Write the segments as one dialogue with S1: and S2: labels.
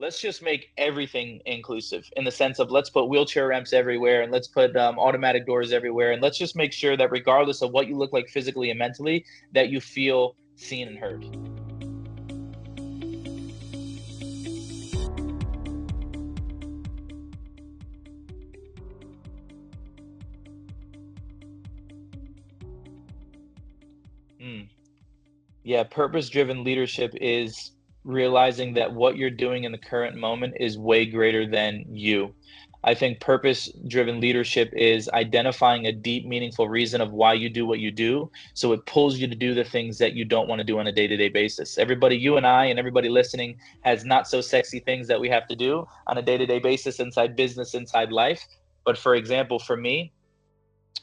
S1: let's just make everything inclusive in the sense of let's put wheelchair ramps everywhere and let's put automatic doors everywhere. And let's just make sure that regardless of what you look like physically and mentally, that you feel seen and heard. Mm. Yeah, purpose-driven leadership is realizing that what you're doing in the current moment is way greater than you. I think purpose-driven leadership is identifying a deep, meaningful reason of why you do what you do. So it pulls you to do the things that you don't want to do on a day-to-day basis. Everybody, you and I, and everybody listening has not so sexy things that we have to do on a day-to-day basis inside business, inside life. But for example, for me,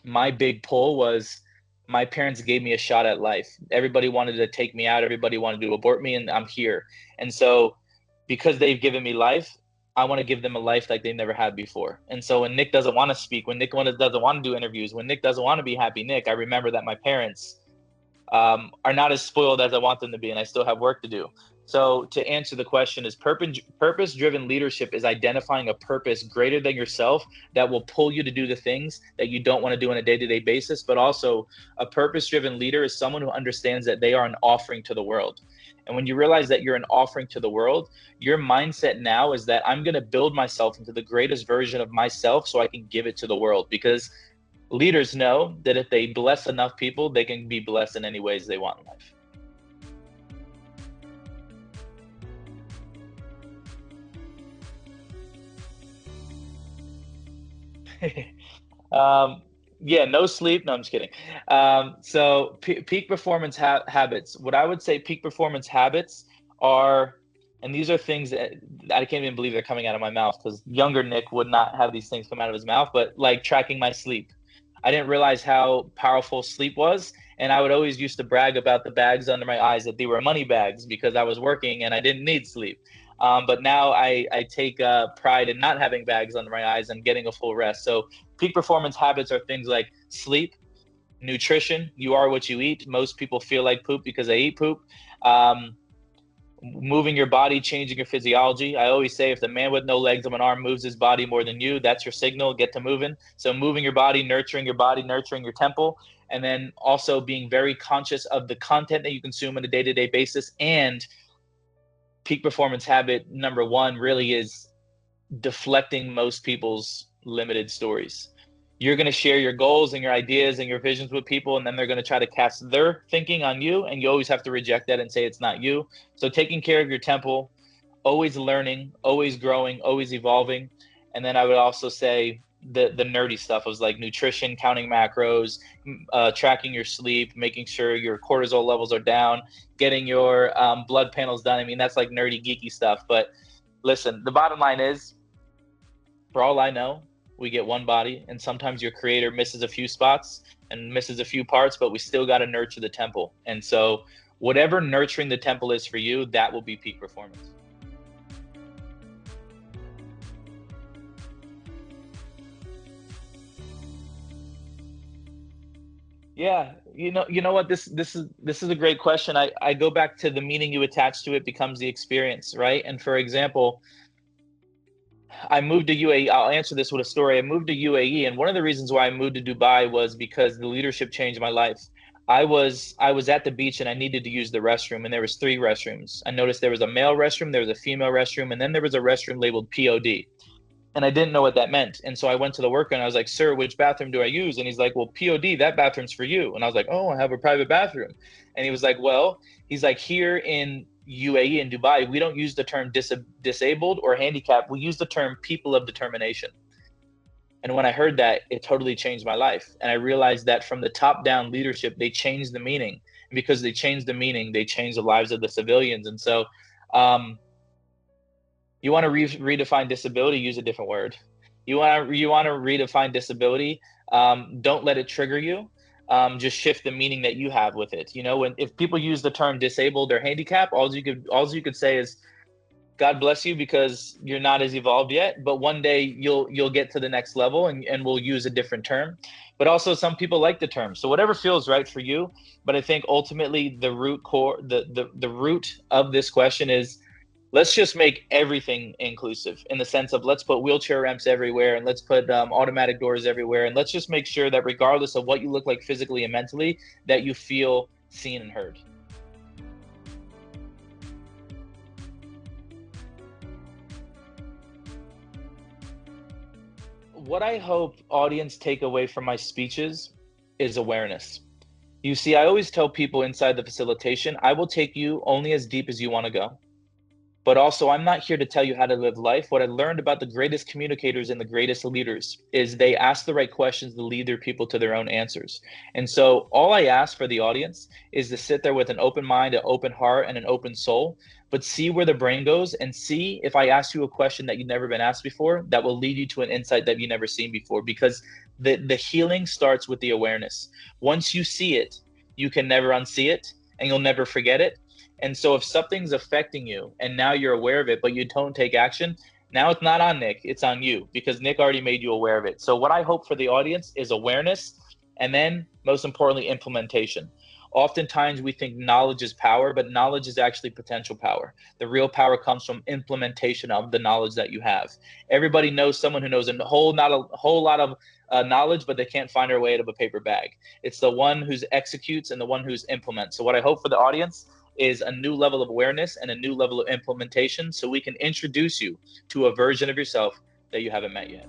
S1: my big pull was my parents gave me a shot at life. Everybody wanted to take me out. Everybody wanted to abort me, and I'm here. And so because they've given me life, I want to give them a life like they never had before. And so when Nick doesn't want to speak, when Nick doesn't want to do interviews, when Nick doesn't want to be happy Nick, I remember that my parents are not as spoiled as I want them to be, and I still have work to do. So to answer the question is purpose-driven leadership is identifying a purpose greater than yourself that will pull you to do the things that you don't want to do on a day-to-day basis. But also a purpose-driven leader is someone who understands that they are an offering to the world. And when you realize that you're an offering to the world, your mindset now is that I'm going to build myself into the greatest version of myself so I can give it to the world. Because leaders know that if they bless enough people, they can be blessed in any ways they want in life. um, yeah, no sleep. No, I'm just kidding. So peak performance habits. What I would say peak performance habits are, and these are things that I can't even believe they're coming out of my mouth because younger Nick would not have these things come out of his mouth, but like tracking my sleep. I didn't realize how powerful sleep was. And I would always used to brag about the bags under my eyes that they were money bags because I was working and I didn't need sleep. But now I take pride in not having bags under my eyes and getting a full rest. So peak performance habits are things like sleep, nutrition. You are what you eat. Most people feel like poop because they eat poop. Um, Moving your body, changing your physiology. I always say if the man with no legs of an arm moves his body more than you, that's your signal, get to moving. So moving your body, nurturing your temple, and then also being very conscious of the content that you consume on a day-to-day basis. And peak performance habit number one really is deflecting most people's limited stories. You're going to share your goals and your ideas and your visions with people, and then they're going to try to cast their thinking on you, and you always have to reject that and say it's not you. So taking care of your temple, always learning, always growing, always evolving. And then I would also say the nerdy stuff was like nutrition, counting macros, tracking your sleep, making sure your cortisol levels are down, getting your blood panels done. I mean, that's like nerdy, geeky stuff. But listen, the bottom line is, for all I know, we get one body, and sometimes your creator misses a few spots and misses a few parts, but we still got to nurture the temple. And so whatever nurturing the temple is for you, that will be peak performance. Yeah, you know what, this is a great question. I go back to the meaning you attach to it becomes the experience, right? And for example, I moved to UAE. I'll answer this with a story. I moved to UAE, and one of the reasons why I moved to Dubai was because the leadership changed my life. I was at the beach and I needed to use the restroom, and there was three restrooms. I noticed there was a male restroom, there was a female restroom, and then there was a restroom labeled POD. And I didn't know what that meant. And so I went to the worker and I was like, "Sir, which bathroom do I use?" And he's like, "Well, POD, that bathroom's for you." And I was like, "Oh, I have a private bathroom." And he was like, "Well," he's like, "here in UAE in Dubai, we don't use the term disabled or handicapped. We use the term people of determination." And when I heard that, it totally changed my life. And I realized that from the top down leadership, they changed the meaning. And because they changed the meaning, they changed the lives of the civilians. And so um, you want to redefine disability, use a different word. You want to redefine disability. Don't let it trigger you. Just shift the meaning that you have with it. If people use the term disabled or handicap, all you could say is, God bless you because you're not as evolved yet, but one day you'll get to the next level, and we'll use a different term. But also some people like the term. So whatever feels right for you. But I think ultimately the root of this question is, let's just make everything inclusive in the sense of let's put wheelchair ramps everywhere and let's put automatic doors everywhere. And let's just make sure that regardless of what you look like physically and mentally, that you feel seen and heard. What I hope audience take away from my speeches is awareness. You see, I always tell people inside the facilitation, I will take you only as deep as you want to go. But also, I'm not here to tell you how to live life. What I learned about the greatest communicators and the greatest leaders is they ask the right questions to lead their people to their own answers. And so all I ask for the audience is to sit there with an open mind, an open heart, and an open soul, but see where the brain goes and see if I ask you a question that you've never been asked before that will lead you to an insight that you've never seen before, because the healing starts with the awareness. Once you see it, you can never unsee it and you'll never forget it. And so if something's affecting you and now you're aware of it, but you don't take action, now it's not on Nick, it's on you, because Nick already made you aware of it. So what I hope for the audience is awareness, and then most importantly, implementation. Oftentimes we think knowledge is power, but knowledge is actually potential power. The real power comes from implementation of the knowledge that you have. Everybody knows someone who knows a whole lot of knowledge, but they can't find their way out of a paper bag. It's the one who executes and the one who's implements. So what I hope for the audience is a new level of awareness and a new level of implementation, so we can introduce you to a version of yourself that you haven't met yet.